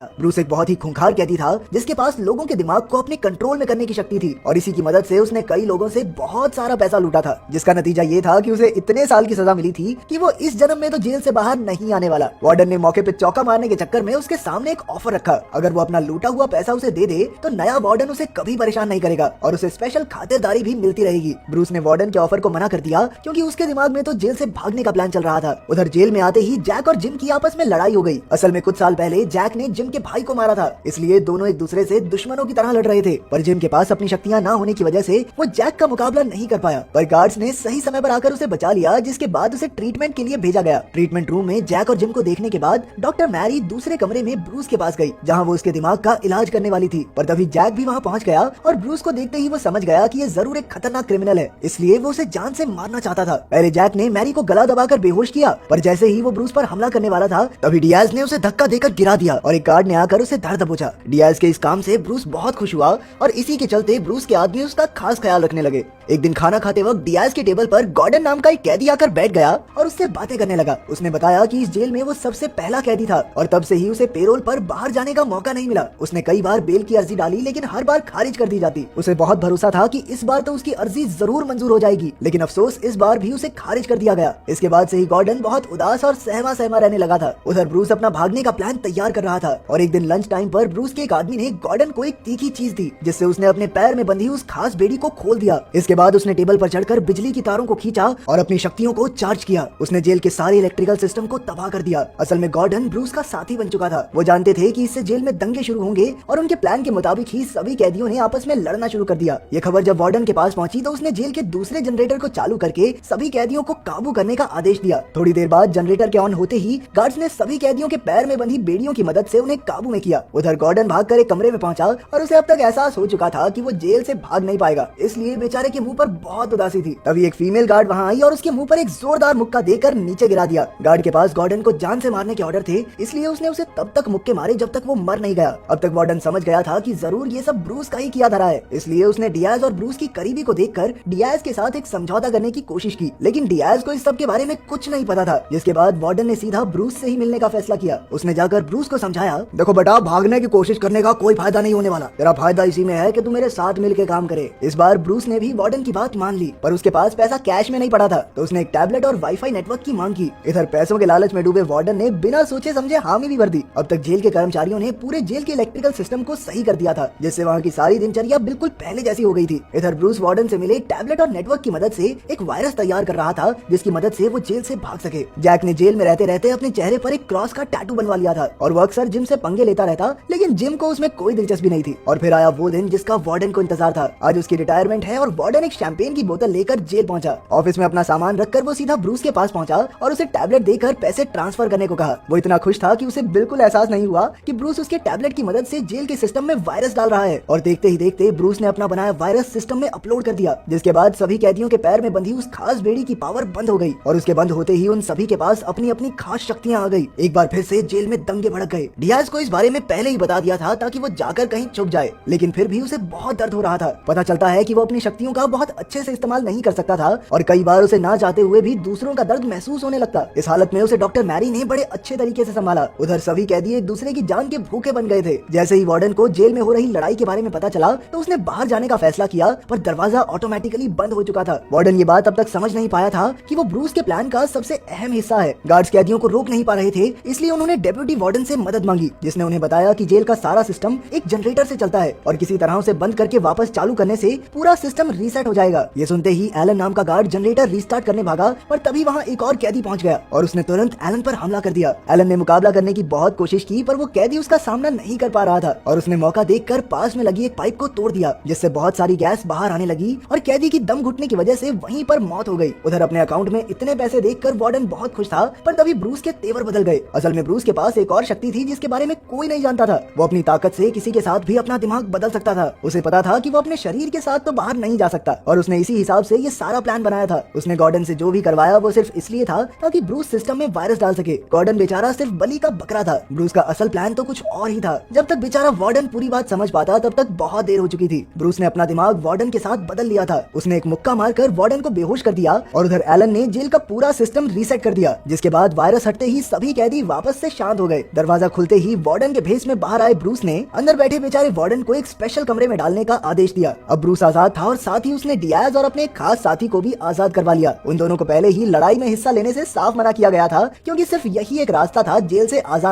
Bruce एक बहुत ही खूंखार कैदी था जिसके पास लोगों के दिमाग को अपने कंट्रोल में करने की शक्ति थी और इसी की मदद से उसने कई लोगों से बहुत सारा पैसा लूटा था, जिसका नतीजा ये था कि उसे इतने साल की सजा मिली थी कि वो इस जन्म में तो जेल से बाहर नहीं आने वाला। वार्डन ने मौके पे चौका मारने के चक्कर में उसके सामने एक ऑफर रखा, अगर वो अपना लूटा हुआ पैसा उसे दे दे तो नया वार्डन उसे कभी परेशान नहीं करेगा और उसे स्पेशल खातिरदारी भी मिलती रहेगी। ब्रूस ने वार्डन के ऑफर को मना कर दिया क्योंकि उसके दिमाग में तो जेल से भागने का प्लान चल रहा था। उधर जेल में आते ही जैक और जिम की आपस में लड़ाई हो गई। असल में कुछ साल पहले जैक ने जिम के भाई को मारा था, इसलिए दोनों एक दूसरे से दुश्मनों की तरह लड़ रहे थे। पर जिम के पास अपनी शक्तियां ना होने की वजह से वो जैक का मुकाबला नहीं कर पाया, पर गार्ड्स ने सही समय पर आकर उसे बचा लिया, जिसके बाद उसे ट्रीटमेंट के लिए भेजा गया। ट्रीटमेंट रूम में जैक और जिम को देखने के बाद डॉक्टर मैरी दूसरे कमरे में ब्रूस के पास गई, जहाँ वो उसके दिमाग का इलाज करने वाली थी। पर तभी जैक भी वहाँ पहुँच गया और ब्रूस को देखते ही वो समझ गया कि ये जरूर एक खतरनाक क्रिमिनल है, इसलिए वो उसे जान से मारना चाहता था। पहले जैक ने मैरी को गला दबाकर बेहोश किया, पर जैसे ही वो ब्रूस पर हमला करने वाला था तभी डियाज ने उसे धक्का देकर गिरा दिया और एक गार्ड ने आकर उसे धर दबोचा। डियाज के इस काम से ब्रूस बहुत खुश हुआ और इसी के चलते ब्रूस के आदमी उसका खास ख्याल रखने लगे। एक दिन खाना खाते वक्त डियाज के टेबल पर गॉर्डन नाम का एक कैदी आकर बैठ गया और उससे बातें करने लगा। उसने बताया कि इस जेल में वो सबसे पहला कैदी था और तब से ही उसे पेरोल पर बाहर जाने का मौका नहीं मिला। उसने कई बार बेल की अर्जी डाली लेकिन हर बार खारिज कर दी जाती। उसे बहुत भरोसा था कि इस बार तो उसकी अर्जी जरूर मंजूर हो जाएगी, लेकिन अफसोस इस बार भी उसे खारिज कर दिया गया। इसके बाद से ही गॉर्डन बहुत उदास और सहमा सहमा रहने लगा था। उधर ब्रूस अपना भागने का प्लान तैयार कर रहा था और एक दिन लंच टाइम पर ब्रूस के एक आदमी ने गॉर्डन को एक तीखी चीज दी, जिससे उसने अपने पैर में बंधी उस खास बेड़ी को खोल दिया। इसके बाद उसने टेबल पर चढ़कर बिजली की तारों को खींचा और अपनी शक्तियों को चार्ज किया। उसने जेल के सारे इलेक्ट्रिकल सिस्टम को तबाह कर दिया। असल में गॉर्डन ब्रूस का साथी बन चुका था। वो जानते थे कि इससे जेल में दंगे शुरू होंगे और उनके प्लान के मुताबिक ही सभी कैदियों ने आपस में लड़ना शुरू कर दिया। ये खबर जब वार्डन के पास पहुंची तो उसने जेल के दूसरे जनरेटर को चालू करके सभी कैदियों को काबू करने का आदेश दिया। थोड़ी देर बाद जनरेटर के ऑन होते ही गार्ड्स ने सभी कैदियों के पैर में बंधी बेड़ियों की मदद से उन्हें काबू में किया। उधर गॉर्डन भागकर एक कमरे में पहुंचा और उसे अब तक एहसास हो चुका था कि वो जेल से भाग नहीं पाएगा, इसलिए बेचारे के मुंह पर बहुत उदासी थी। तभी एक फीमेल गार्ड वहां आई और उसके मुंह पर एक जोरदार मुक्का देकर नीचे गिरा दिया। गार्ड के पास गॉर्डन को जान से मारने के ऑर्डर थे, इसलिए उसने उसे तब तक मुक्के मारे जब तक वो मर नहीं गया। अब तक वार्डन समझ गया था कि जरूर ये सब ब्रूस का ही किया धरा है, इसलिए उसने डियाज और ब्रूस की करीबी को देखकर डियाज के साथ एक समझौता करने की कोशिश की, लेकिन डियाज को इस सब के बारे में कुछ नहीं पता था। जिसके बाद वार्डन ने सीधा ब्रूस से ही मिलने का फैसला किया। उसने जाकर ब्रूस को समझाया, देखो बेटा, भागने की कोशिश करने का कोई फायदा नहीं होने वाला, तेरा फायदा इसी में है कि तू मेरे साथ मिलकर काम करे। इस बार ब्रूस ने भी वार्डन की बात मान ली, पर उसके पास पैसा कैश में नहीं पड़ा था, तो उसने एक टैबलेट और वाईफाई नेटवर्क की मांग की। इधर पैसों के लालच में डूबे वार्डन ने बिना सोचे समझे हामी भी भर दी। अब तक जेल के कर्मचारियों ने पूरे जेल के इलेक्ट्रिकल सिस्टम को सही कर दिया था, जिससे वहाँ की सारी दिनचर्या बिल्कुल पहले जैसी हो गई थी। इधर ब्रूस वार्डन से मिले टैबलेट और नेटवर्क की मदद से एक वायरस तैयार कर रहा था, जिसकी मदद से वो जेल से भाग सके। जैक ने जेल में रहते रहते अपने चेहरे पर एक क्रॉस का टैटू बनवा लिया था और वो अक्सर जिम से पंगे लेता रहता, लेकिन जिम को उसमें कोई दिलचस्पी नहीं थी। और फिर आया वो दिन जिसका वार्डन को इंतजार था। आज उसकी रिटायरमेंट है और वार्डन एक शैंपेन की बोतल लेकर जेल पहुंचा। ऑफिस में अपना सामान रखकर वो सीधा ब्रूस के पास पहुंचा और उसे टैबलेट देकर पैसे ट्रांसफर करने को कहा। वो इतना खुश था कि उसे बिल्कुल एहसास नहीं हुआ कि ब्रूस उसके टैबलेट की मदद से जेल के सिस्टम में वायरस डाल रहा है। और देखते ही देखते ब्रूस ने अपना बनाया वायरस सिस्टम में अपलोड कर दिया, जिसके बाद सभी कैदियों के पैर में बंधी उस खास बेड़ी की पावर बंद हो गई और उसके बंद होते ही उन सभी के पास अपनी अपनी खास शक्तियां आ गई। एक बार फिर से जेल में दंगे भड़क गए। डियाज को इस बारे में पहले ही बता दिया था ताकि वो जाकर कहीं छुप जाए, लेकिन फिर भी उसे बहुत दर्द हो रहा था। पता चलता है कि वो अपनी शक्तियों का बहुत अच्छे से इस्तेमाल नहीं कर सकता था और कई बार उसे ना चाहते हुए भी दूसरों का दर्द महसूस होने लगता। इस हालत में उसे डॉक्टर मैरी ने बड़े अच्छे तरीके से संभाला। उधर सभी कैदी एक दूसरे की जान के भूखे बन गए थे। जैसे ही वार्डन को जेल में हो रही लड़ाई के बारे में पता चला तो उसने बाहर जाने का फैसला किया, पर दरवाजा ऑटोमेटिकली बंद हो चुका था। वार्डन ये बात अब तक समझ नहीं पाया था कि वो ब्रूस के प्लान का सबसे अहम हिस्सा है। गार्ड्स कैदियों को रोक नहीं पा रहे थे, इसलिए उन्होंने डेप्यूटी वार्डन से मदद मांगी, जिसने उन्हें बताया कि जेल का सारा सिस्टम एक जनरेटर से चलता है और किसी तरह उसे बंद करके वापस चालू करने से पूरा सिस्टम रीसेट हो जाएगा। ये सुनते ही एलन नाम का गार्ड जनरेटर रीस्टार्ट करने भागा, पर तभी वहाँ एक और कैदी पहुंच गया और उसने तुरंत एलन पर हमला कर दिया। एलन ने मुकाबला करने की बहुत कोशिश की, पर वो कैदी उसका सामना नहीं कर पा रहा था और उसने मौका देखकर पास में लगी एक पाइप को तोड़ दिया, जिससे बहुत सारी गैस बाहर आने लगी और कैदी की दम घुटने की वजह से वहीं पर मौत हो गई। उधर अपने अकाउंट में इतने पैसे देखकर वार्डन बहुत खुश था, पर तभी ब्रूस के तेवर बदल गए। असल में ब्रूस के पास एक और शक्ति थी जिसके बारे में कोई नहीं जानता था। वो अपनी ताकत से किसी के साथ भी अपना दिमाग बदल सकता था। उसे पता था कि वो अपने शरीर के साथ तो बाहर नहीं जा सकता, सकता और उसने इसी हिसाब से ये सारा प्लान बनाया था। उसने गॉर्डन से जो भी करवाया वो सिर्फ इसलिए था ताकि ब्रूस सिस्टम में वायरस डाल सके। गॉर्डन बेचारा सिर्फ बलि का बकरा था। ब्रूस का असल प्लान तो कुछ और ही था। जब तक बेचारा वार्डन पूरी बात समझ पाता तब तक बहुत देर हो चुकी थी। ब्रूस ने अपना दिमाग वार्डन के साथ बदल लिया था। उसने एक मुक्का मारकर वार्डन को बेहोश कर दिया और उधर एलन ने जेल का पूरा सिस्टम रीसेट कर दिया, जिसके बाद वायरस हटते ही सभी कैदी वापस से शांत हो गए। दरवाजा खुलते ही वार्डन के भेष में बाहर आए ब्रूस ने अंदर बैठे बेचारे वार्डन को एक स्पेशल कमरे में डालने का आदेश दिया। अब ब्रूस आजाद था और साथ ही उसने डियाज और अपने एक खास साथी को भी आजाद करवा लिया। उन दोनों को पहले ही लड़ाई में हिस्सा लेने से साफ मना किया गया था, क्योंकि सिर्फ यही एक रास्ता था जेल से आजाद